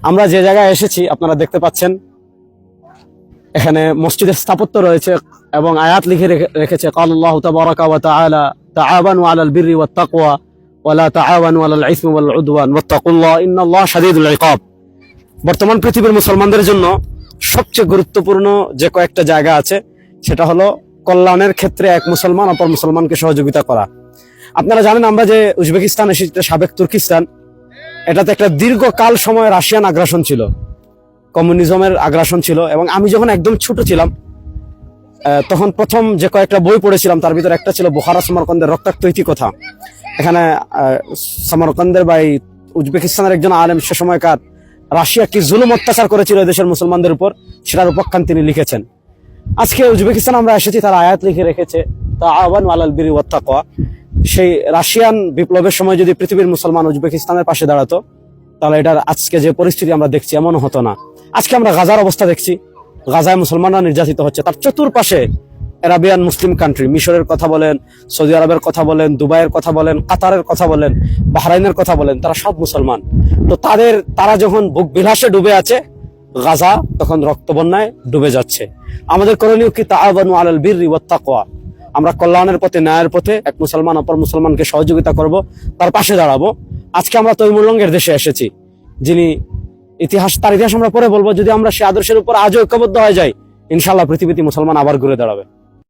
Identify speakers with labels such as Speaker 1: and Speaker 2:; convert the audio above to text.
Speaker 1: আমরা যে জায়গায় এসেছি আপনারা দেখতে পাচ্ছেন, এখানে মসজিদের স্থাপত্য রয়েছে এবং আয়াত লিখে রেখেছে قال الله تبارك وتعالى تعاونوا على البر والتقوى ولا تعاونوا على الاثم والعدوان واتقوا الله ان الله شديد العقاب। বর্তমান পৃথিবীর মুসলমানদের জন্য সবচেয়ে গুরুত্বপূর্ণ যে কয়েকটা জায়গা আছে সেটা হলো কল্যাণের ক্ষেত্রে এক মুসলমান অপর মুসলমানকে সহযোগিতা করা। আপনারা জানেন আমরা যে উজবেকিস্তান এসেছি, সাবেক তুর্কিস্তান, এটাতে একটা দীর্ঘকাল সময় রাশিয়ান আগ্রাসন ছিল, কমিউনিজমের আগ্রাসন ছিল। এবং আমি যখন একদম ছোট ছিলাম তখন প্রথম যে কয়েকটা বই পড়েছিলাম তার ভিতরে একটা ছিল বুখারা সমরকন্দের রক্তাক্ত ইতিকথা। এখানে সমরকন্দের বা উজবেকিস্তানের একজন আলেম সে সময়কার রাশিয়া কি জুলুম অত্যাচার করেছিল দেশের মুসলমানদের উপর সেটার উপাখ্যান তিনি লিখেছেন। আজকে উজবেকিস্তান আমরা এসেছি, তার আয়াত লিখে রেখেছে তাআওয়ানু আলাল বিররি ওয়াত তাকওয়া। সেই রাশিয়ান বিপ্লবের সময় যদি পৃথিবীর মুসলমান উজবেকিস্তানের পাশে দাঁড়াতো তাহলে এটার আজকে যে পরিস্থিতি আমরা দেখছি এমন হতো না। আজকে আমরা গাজার অবস্থা দেখছি, গাজায় মুসলমানরা নির্যাতিত হচ্ছে, তার চতুর্পাশে আরাবিয়ান মুসলিম কান্ট্রি, মিশরের কথা বলেন, সৌদি আরবের কথা বলেন, দুবাইয়ের কথা বলেন, কাতারের কথা বলেন, বাহরাইনের কথা বলেন, তারা সব মুসলমান। তো তারা যখন বুক বিলাসে ডুবে আছে, গাজা তখন রক্তবন্যায় ডুবে যাচ্ছে। আমাদের করণীয় কি তাআওয়ানু আলাল বিররি ওয়াত তাকওয়া। আমরা কল্যাণের পথে, ন্যায়ের পথে এক মুসলমান অপর মুসলমানকে সহযোগিতা করব, তার পাশে দাঁড়াবো। আজকে আমরা তৈমুরলঙ্গের দেশে এসেছি, তার ইতিহাস আমরা পরে বলবো। যদি আমরা সে আদর্শের উপর আজও ঐক্যবদ্ধ হয়ে যাই, ইনশাআল্লাহ পৃথিবীতে মুসলমান আবার ঘুরে দাঁড়াবে।